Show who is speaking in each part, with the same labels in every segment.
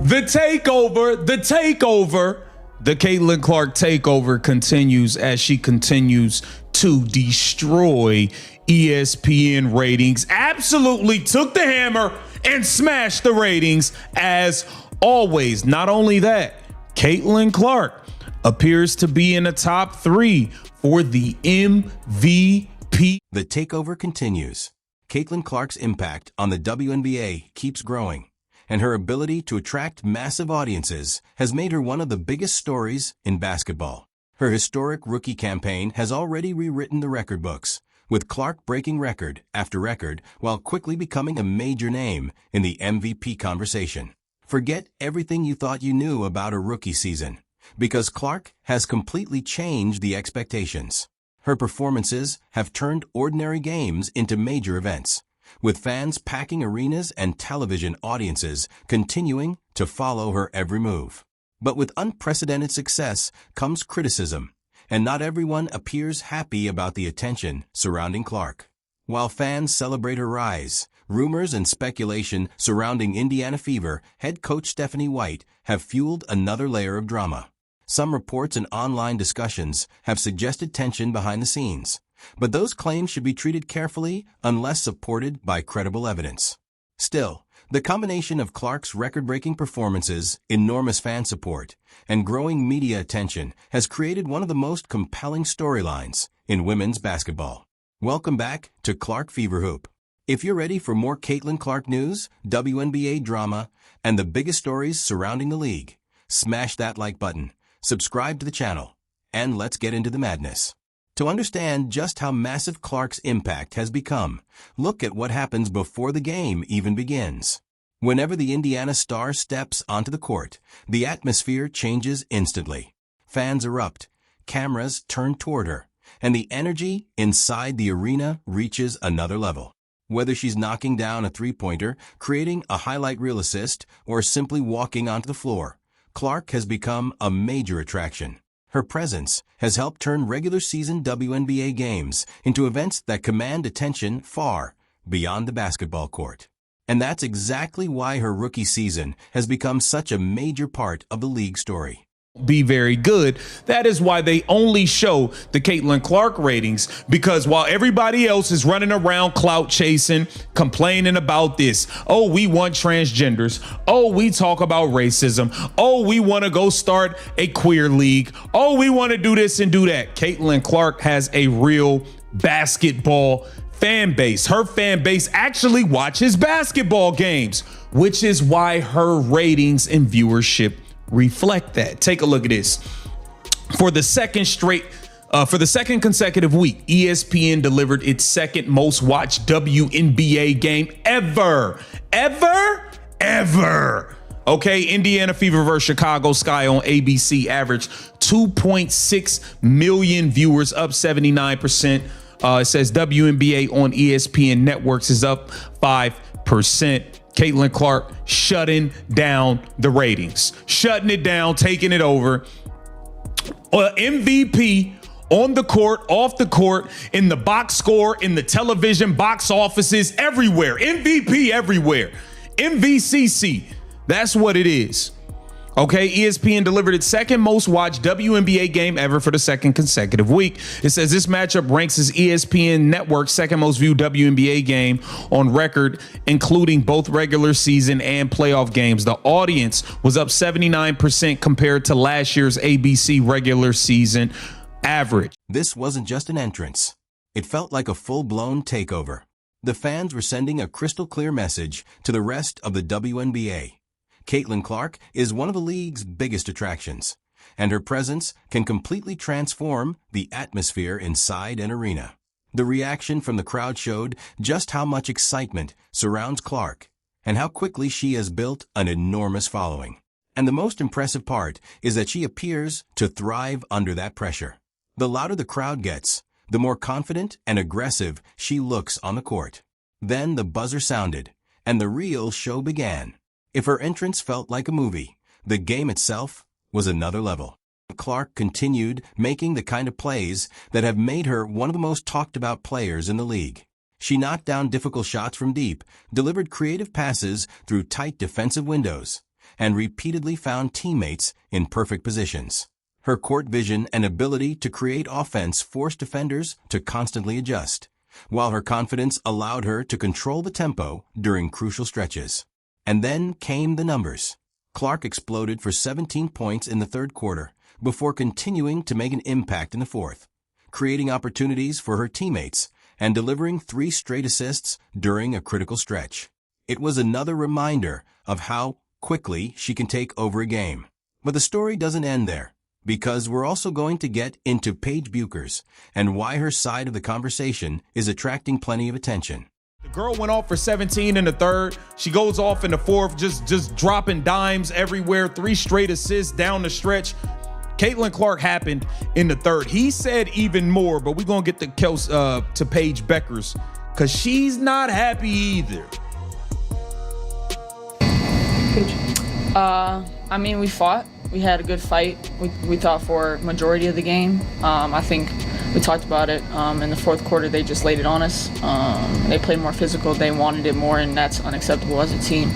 Speaker 1: The takeover. The Caitlin Clark takeover continues as she continues to destroy ESPN ratings. Absolutely took the hammer and smashed the ratings as always. Not only that, Caitlin Clark appears to be in the top 3 for the MVP.
Speaker 2: The takeover continues. Caitlin Clark's impact on the WNBA keeps growing, and her ability to attract massive audiences has made her one of the biggest stories in basketball. Her historic rookie campaign has already rewritten the record books, with Clark breaking record after record while quickly becoming a major name in the MVP conversation. Forget everything you thought you knew about her rookie season, because Clark has completely changed the expectations. Her performances have turned ordinary games into major events, with fans packing arenas and television audiences continuing to follow her every move. But with unprecedented success comes criticism, and not everyone appears happy about the attention surrounding Clark. While fans celebrate her rise, rumors and speculation surrounding Indiana Fever head coach Stephanie White have fueled another layer of drama. Some reports and online discussions have suggested tension behind the scenes, but those claims should be treated carefully unless supported by credible evidence. Still, the combination of Clark's record-breaking performances, enormous fan support, and growing media attention has created one of the most compelling storylines in women's basketball. Welcome back to Clark Fever Hoop. If you're ready for more Caitlin Clark news, WNBA drama, and the biggest stories surrounding the league, smash that like button, subscribe to the channel, and let's get into the madness. To understand just how massive Clark's impact has become, look at what happens before the game even begins. Whenever the Indiana star steps onto the court, the atmosphere changes instantly. Fans erupt, cameras turn toward her, and the energy inside the arena reaches another level. Whether she's knocking down a three-pointer, creating a highlight reel assist, or simply walking onto the floor, Clark has become a major attraction. Her presence has helped turn regular season WNBA games into events that command attention far beyond the basketball court. And that's exactly why her rookie season has become such a major part of the league story.
Speaker 1: Be very good. That is why they only show the Caitlin Clark ratings, because while everybody else is running around clout chasing, complaining about this, oh, we want transgenders, oh, we talk about racism, oh, we want to go start a queer league, oh, we want to do this and do that. Caitlin Clark has a real basketball fan base. Her fan base actually watches basketball games, which is why her ratings and viewership reflect that. Take a look at this. For the second consecutive week, ESPN delivered its second most watched WNBA game ever. Okay, Indiana Fever versus Chicago Sky on ABC averaged 2.6 million viewers, up 79%. It says WNBA on ESPN networks is up 5%. Caitlin Clark shutting down the ratings, shutting it down, taking it over. MVP on the court, off the court, in the box score, in the television box offices, everywhere. MVP everywhere. MVCC. That's what it is. Okay, ESPN delivered its second most watched WNBA game ever for the second consecutive week. It says this matchup ranks as ESPN Network's second most viewed WNBA game on record, including both regular season and playoff games. The audience was up 79% compared to last year's ABC regular season average.
Speaker 2: This wasn't just an entrance. It felt like a full-blown takeover. The fans were sending a crystal clear message to the rest of the WNBA. Caitlin Clark is one of the league's biggest attractions, and her presence can completely transform the atmosphere inside an arena. The reaction from the crowd showed just how much excitement surrounds Clark and how quickly she has built an enormous following. And the most impressive part is that she appears to thrive under that pressure. The louder the crowd gets, the more confident and aggressive she looks on the court. Then the buzzer sounded, and the real show began. If her entrance felt like a movie, the game itself was another level. Clark continued making the kind of plays that have made her one of the most talked about players in the league. She knocked down difficult shots from deep, delivered creative passes through tight defensive windows, and repeatedly found teammates in perfect positions. Her court vision and ability to create offense forced defenders to constantly adjust, while her confidence allowed her to control the tempo during crucial stretches. And then came the numbers. Clark exploded for 17 points in the third quarter before continuing to make an impact in the fourth, creating opportunities for her teammates and delivering 3 straight assists during a critical stretch. It was another reminder of how quickly she can take over a game. But the story doesn't end there, because we're also going to get into Paige Bueckers and why her side of the conversation is attracting plenty of attention.
Speaker 1: The girl went off for 17 in the third. She goes off in the fourth, just dropping dimes everywhere, 3 straight assists down the stretch. Caitlin Clark happened in the third. He said even more, but we're going to get to Paige Bueckers because she's not happy either.
Speaker 3: I mean, we fought. We had a good fight. We thought for majority of the game. I think we talked about it. In the fourth quarter, they just laid it on us. They played more physical. They wanted it more, and that's unacceptable as a team.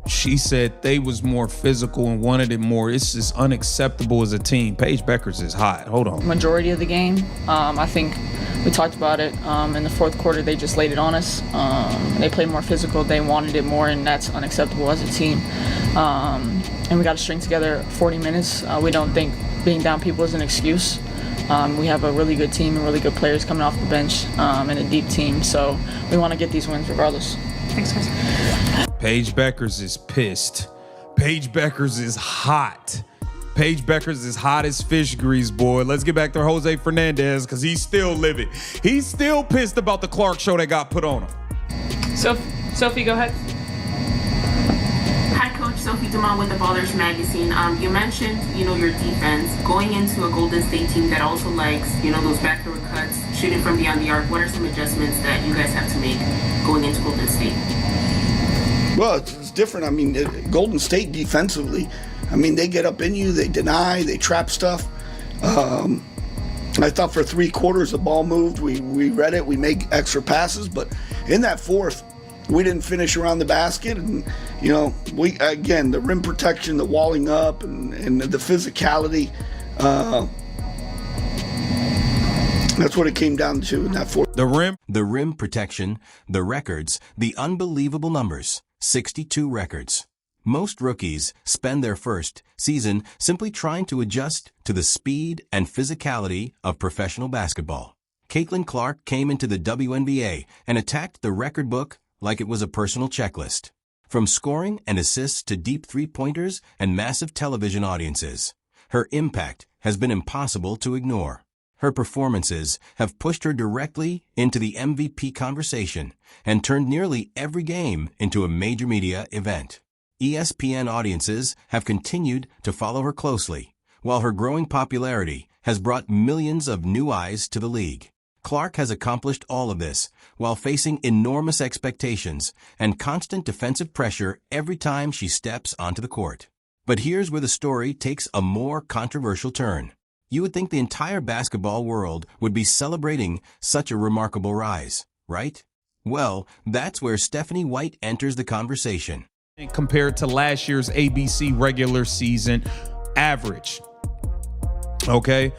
Speaker 1: She said they was more physical and wanted it more. It's just unacceptable as a team. Paige Bueckers is hot. Hold on.
Speaker 3: Majority of the game. I think we talked about it. In the fourth quarter, they just laid it on us. They played more physical. They wanted it more, and that's unacceptable as a team. And we got to string together 40 minutes. We don't think being down people is an excuse. We have a really good team and really good players coming off the bench and a deep team. So we want to get these wins regardless.
Speaker 4: Thanks, guys.
Speaker 1: Paige Bueckers is pissed. Paige Bueckers is hot. Paige Bueckers is hot as fish grease, boy. Let's get back to Jose Fernandez because he's still livid. He's still pissed about the Clark show that got put on him.
Speaker 4: Sophie, go ahead.
Speaker 5: Hi, Coach. Sophie Dumont with the Ballers Magazine. You mentioned, your defense going into a Golden State team that also likes, those backdoor cuts, shooting from beyond the arc. What are some adjustments that you guys have to make going into Golden State?
Speaker 6: Well, it's different. I mean, Golden State defensively, they get up in you, they deny, they trap stuff. I thought for 3 quarters the ball moved. We read it, we made extra passes, but in that fourth, we didn't finish around the basket. And, the rim protection, the walling up, and the physicality, that's what it came down to in that fourth.
Speaker 2: The rim protection, the records, the unbelievable numbers. 62 records. Most rookies spend their first season simply trying to adjust to the speed and physicality of professional basketball. Caitlin Clark came into the WNBA and attacked the record book like it was a personal checklist. From scoring and assists to deep three-pointers and massive television audiences, her impact has been impossible to ignore. Her performances have pushed her directly into the MVP conversation and turned nearly every game into a major media event. ESPN audiences have continued to follow her closely, while her growing popularity has brought millions of new eyes to the league. Clark has accomplished all of this while facing enormous expectations and constant defensive pressure every time she steps onto the court. But here's where the story takes a more controversial turn. You would think the entire basketball world would be celebrating such a remarkable rise, right? Well, that's where Stephanie White enters the conversation.
Speaker 1: Compared to last year's ABC regular season average. Okay.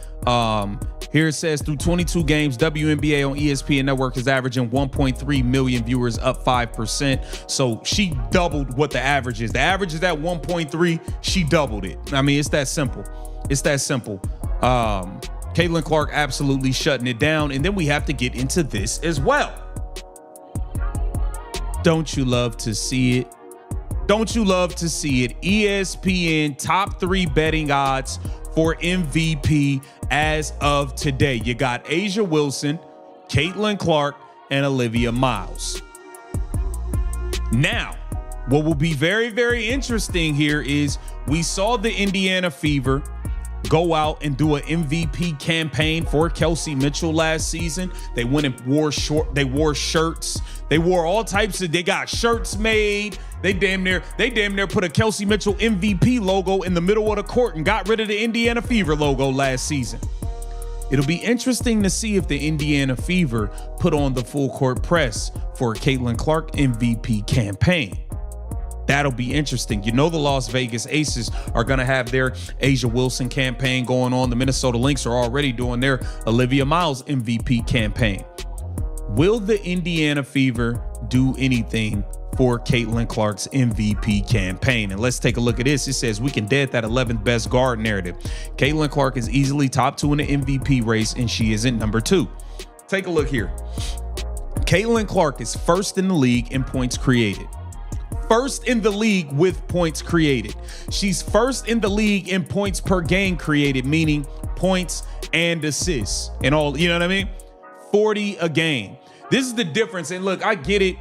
Speaker 1: Here it says through 22 games, WNBA on ESPN Network is averaging 1.3 million viewers, up 5%. So she doubled what the average is. The average is at 1.3. She doubled it. I mean, it's that simple. It's that simple. Caitlin Clark absolutely shutting it down. And then we have to get into this as well. Don't you love to see it? Don't you love to see it? ESPN top 3 betting odds for MVP as of today. You got A'ja Wilson, Caitlin Clark, and Olivia Miles. Now, what will be very, very interesting here is we saw the Indiana Fever go out and do an MVP campaign for Kelsey Mitchell last season. They went and wore shirts. They wore all types of, they got shirts made. They damn near put a Kelsey Mitchell MVP logo in the middle of the court and got rid of the Indiana Fever logo last season. It'll be interesting to see if the Indiana Fever put on the full court press for a Caitlin Clark MVP campaign. That'll be interesting. You know, the Las Vegas Aces are going to have their Asia Wilson campaign going on. The Minnesota Lynx are already doing their Olivia Miles MVP campaign. Will the Indiana Fever do anything for Caitlin Clark's MVP campaign? And let's take a look at this. It says we can dead that 11th best guard narrative. Caitlin Clark is easily top 2 in the MVP race, and she isn't number 2. Take a look here. Caitlin Clark is first in the league in points created. First in the league with points created. She's first in the league in points per game created, meaning points and assists and all, you know what I mean? 40 a game. This is the difference. And look, I get it.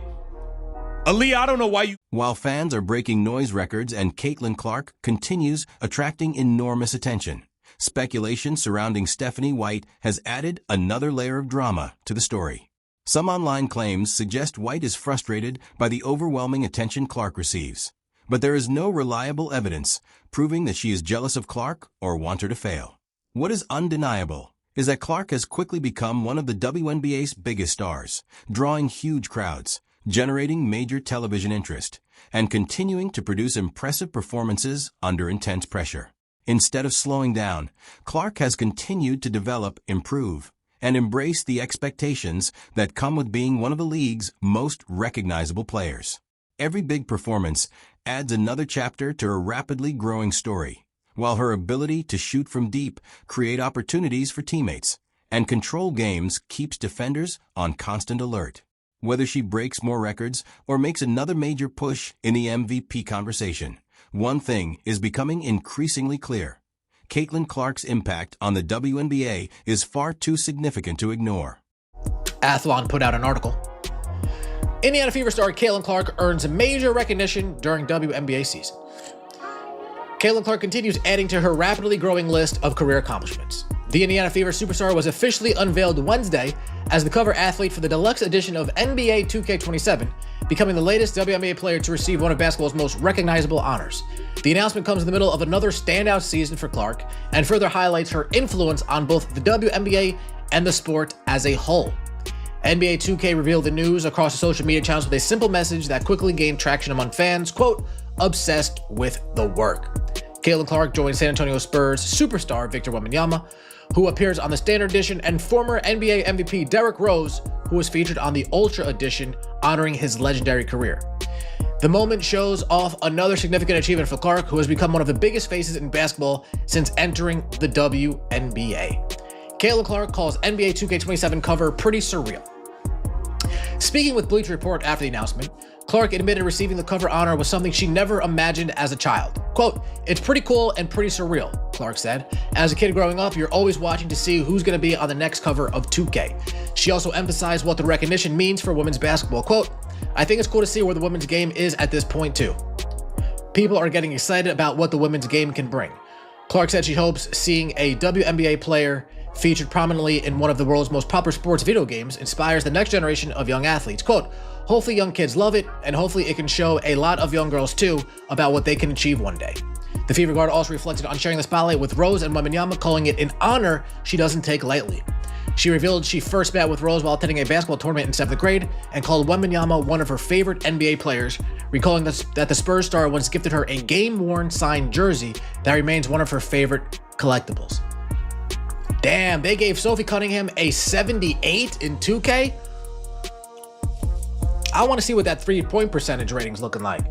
Speaker 1: Ali, I don't know why you...
Speaker 2: While fans are breaking noise records and Caitlin Clark continues attracting enormous attention, speculation surrounding Stephanie White has added another layer of drama to the story. Some online claims suggest White is frustrated by the overwhelming attention Clark receives, but there is no reliable evidence proving that she is jealous of Clark or want her to fail. What is undeniable is that Clark has quickly become one of the WNBA's biggest stars, drawing huge crowds, generating major television interest, and continuing to produce impressive performances under intense pressure. Instead of slowing down, Clark has continued to develop, improve, and embrace the expectations that come with being one of the league's most recognizable players. Every big performance adds another chapter to her rapidly growing story, while her ability to shoot from deep, create opportunities for teammates, and control games keeps defenders on constant alert. Whether she breaks more records or makes another major push in the MVP conversation, one thing is becoming increasingly clear. Caitlin Clark's impact on the WNBA is far too significant to ignore.
Speaker 7: Athlon put out an article. Indiana Fever star Caitlin Clark earns major recognition during WNBA season. Caitlin Clark continues adding to her rapidly growing list of career accomplishments. The Indiana Fever superstar was officially unveiled Wednesday as the cover athlete for the deluxe edition of NBA 2K27, becoming the latest WNBA player to receive one of basketball's most recognizable honors. The announcement comes in the middle of another standout season for Clark and further highlights her influence on both the WNBA and the sport as a whole. NBA 2K revealed the news across the social media channels with a simple message that quickly gained traction among fans, quote, obsessed with the work. Caitlin Clark joined San Antonio Spurs superstar Victor Wembanyama, who appears on the Standard Edition, and former NBA MVP Derrick Rose, who was featured on the Ultra Edition, honoring his legendary career. The moment shows off another significant achievement for Clark, who has become one of the biggest faces in basketball since entering the WNBA. Caitlin Clark calls NBA 2K27 cover pretty surreal. Speaking with Bleacher Report after the announcement, Clark admitted receiving the cover honor was something she never imagined as a child. Quote, it's pretty cool and pretty surreal, Clark said. As a kid growing up, you're always watching to see who's going to be on the next cover of 2K. She also emphasized what the recognition means for women's basketball. Quote, I think it's cool to see where the women's game is at this point too. People are getting excited about what the women's game can bring. Clark said she hopes seeing a WNBA player featured prominently in one of the world's most popular sports video games inspires the next generation of young athletes. Quote, hopefully young kids love it, and hopefully it can show a lot of young girls too about what they can achieve one day. The Fever guard also reflected on sharing the spotlight with Rose and Wembanyama, calling it an honor she doesn't take lightly. She revealed she first met with Rose while attending a basketball tournament in 7th grade and called Wembanyama one of her favorite NBA players, recalling that the Spurs star once gifted her a game-worn signed jersey that remains one of her favorite collectibles. Damn, they gave Sophie Cunningham a 78 in 2K? I want to see what that 3-point percentage rating's looking like.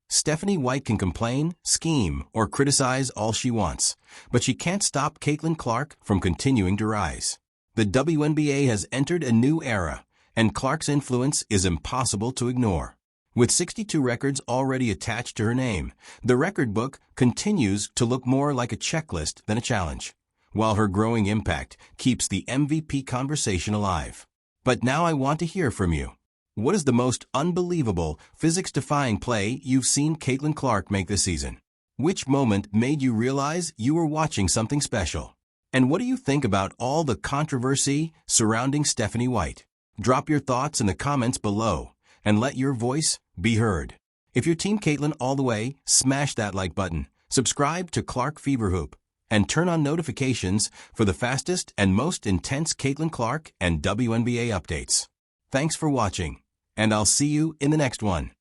Speaker 2: Stephanie White can complain, scheme, or criticize all she wants, but she can't stop Caitlin Clark from continuing to rise. The WNBA has entered a new era, and Clark's influence is impossible to ignore. With 62 records already attached to her name, the record book continues to look more like a checklist than a challenge, while her growing impact keeps the MVP conversation alive. But now I want to hear from you. What is the most unbelievable, physics-defying play you've seen Caitlin Clark make this season? Which moment made you realize you were watching something special? And what do you think about all the controversy surrounding Stephanie White? Drop your thoughts in the comments below and let your voice be heard. If you're Team Caitlin all the way, smash that like button, subscribe to Clark Fever Hoop, and turn on notifications for the fastest and most intense Caitlin Clark and WNBA updates. Thanks for watching, and I'll see you in the next one.